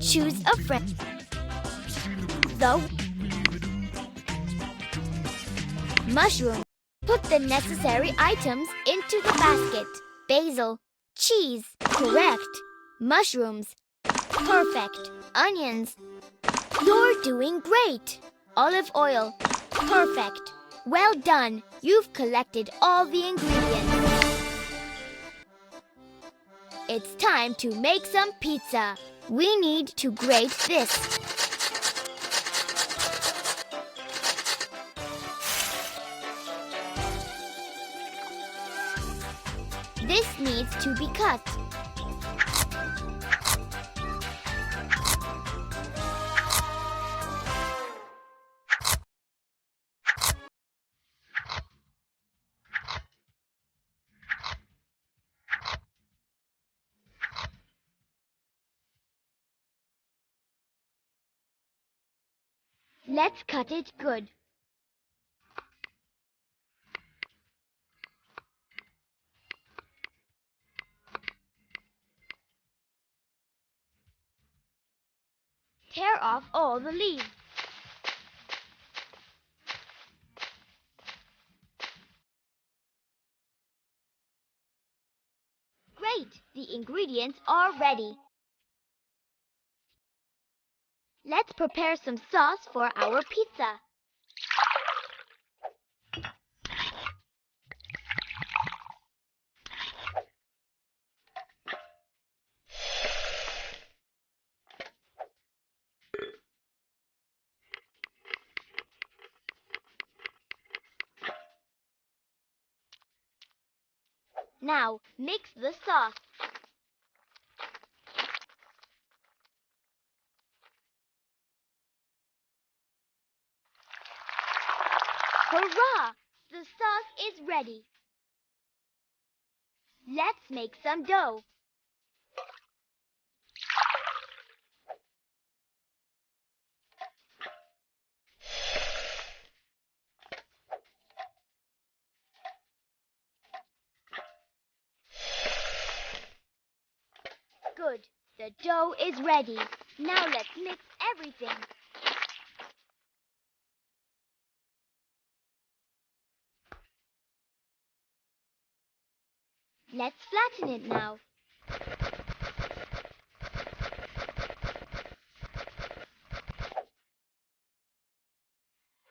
choose a friend. So, mushroom. Put the necessary items into the basket. Basil, cheese, correct. Mushrooms, perfect. Onions, you're doing great. Olive oil, perfect. Well done. You've collected all the ingredients. It's time to make some pizza. We need to grate this. This needs to be cut. Let's cut it good. Tear off all the leaves. Great! The ingredients are ready. Let's prepare some sauce for our pizza. Now, mix the sauce. Hurrah! The sauce is ready. Let's make some dough. Good. The dough is ready. Now let's mix everything. Let's flatten it now.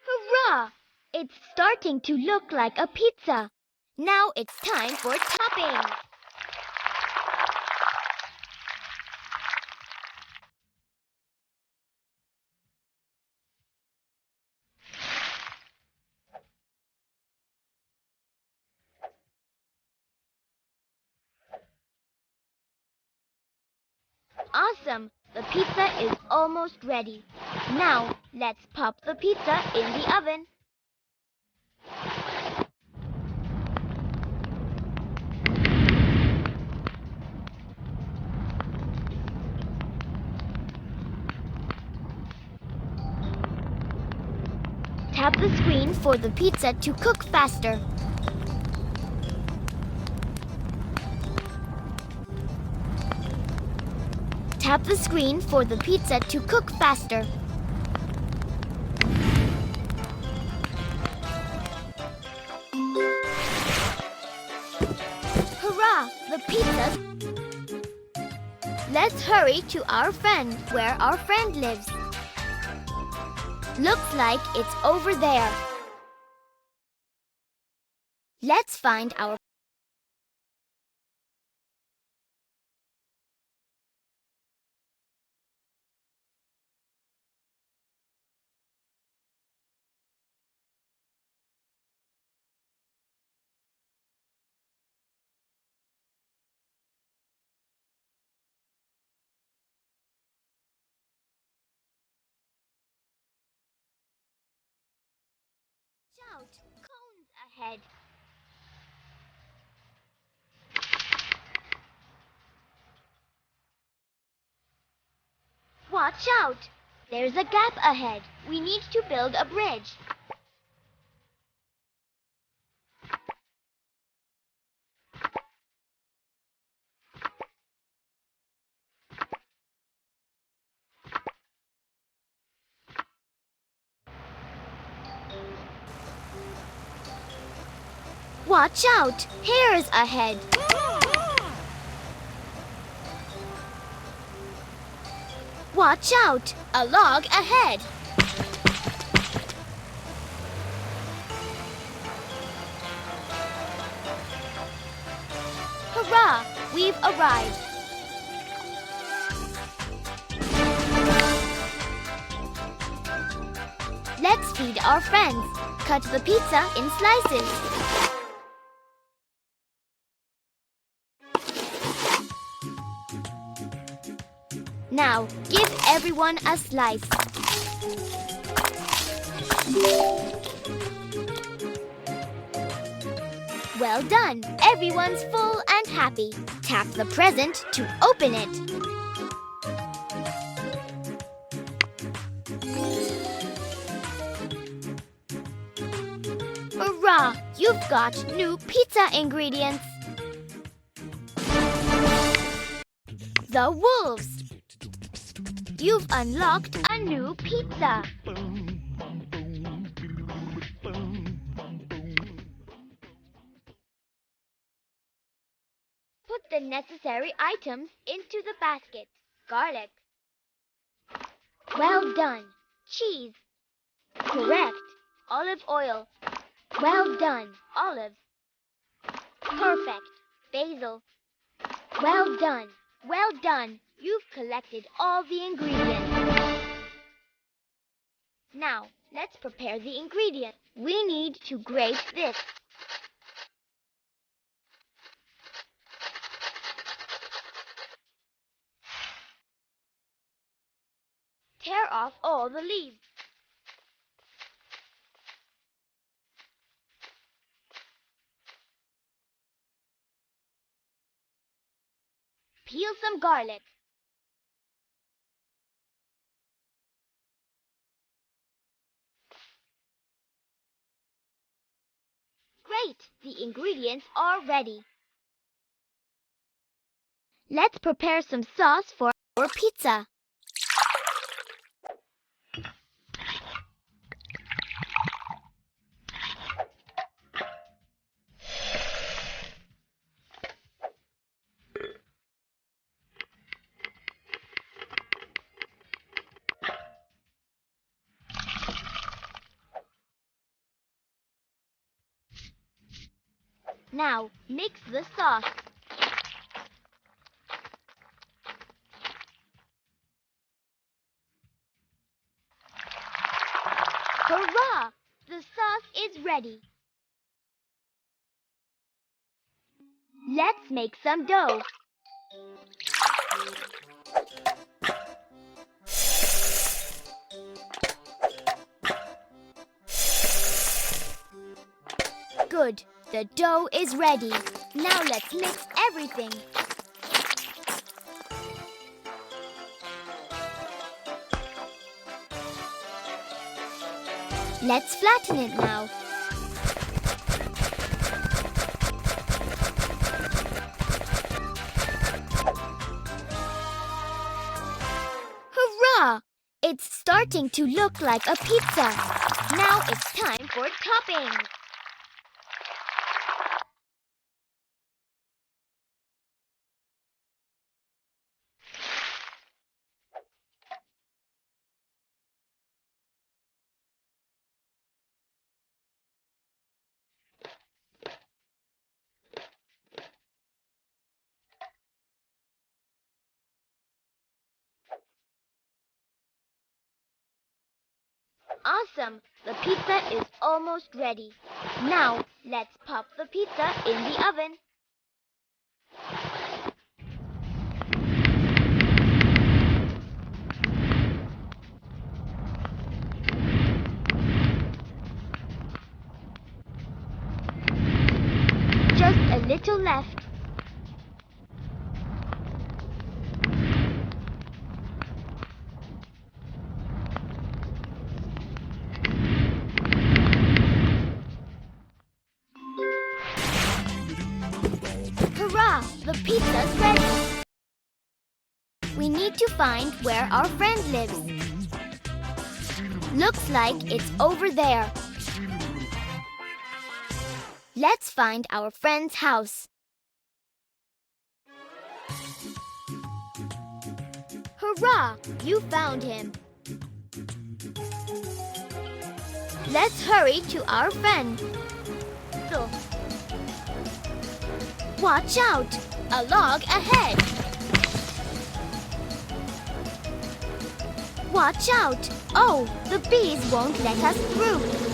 Hurrah! It's starting to look like a pizza. Now it's time for topping. Awesome! The pizza is almost ready. Now, let's pop the pizza in the oven. Tap the screen for the pizza to cook faster. Tap the screen for the pizza to cook faster. Hurrah! The pizza's... Let's hurry to our friend, where our friend lives. Looks like it's over there. Let's find our... Shout! Cones ahead! Watch out! There's a gap ahead. We need to build a bridge. Watch out! Hares ahead! Watch out! A log ahead! Hurrah! We've arrived! Let's feed our friends. Cut the pizza in slices. Now, give everyone a slice. Well done! Everyone's full and happy. Tap the present to open it. Hurrah! You've got new pizza ingredients. The wolves. You've unlocked a new pizza. Put the necessary items into the basket. Garlic. Well done. Cheese. Correct. Olive oil. Well done. Olives. Perfect. Basil. Well done. Well done. You've collected all the ingredients. Now, let's prepare the ingredients. We need to grate this. Tear off all the leaves. Peel some garlic. Great! The ingredients are ready. Let's prepare some sauce for our pizza. Now, mix the sauce. Hurrah! The sauce is ready. Let's make some dough. Good. The dough is ready. Now let's mix everything. Let's flatten it now. Hurrah! It's starting to look like a pizza. Now it's time for toppings. Awesome! The pizza is almost ready. Now, let's pop the pizza in the oven. Just a little left. Hurrah! The pizza's ready! We need to find where our friend lives. Looks like it's over there. Let's find our friend's house. Hurrah! You found him. Let's hurry to our friend. Watch out! A log ahead! Watch out! Oh, the bees won't let us through.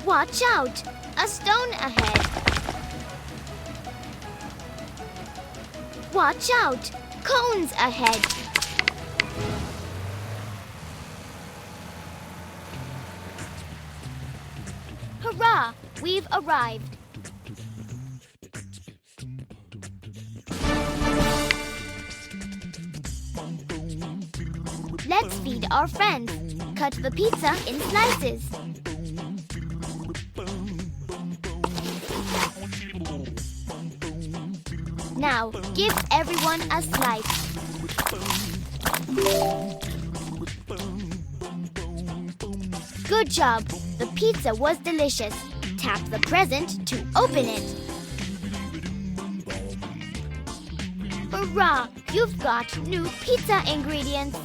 Watch out! A stone ahead. Watch out! Cones ahead. Hurrah! We've arrived. Let's feed our friends. Cut the pizza in slices. Now, give everyone a slice. Good job! The pizza was delicious. Tap the present to open it. Hurrah! You've got new pizza ingredients.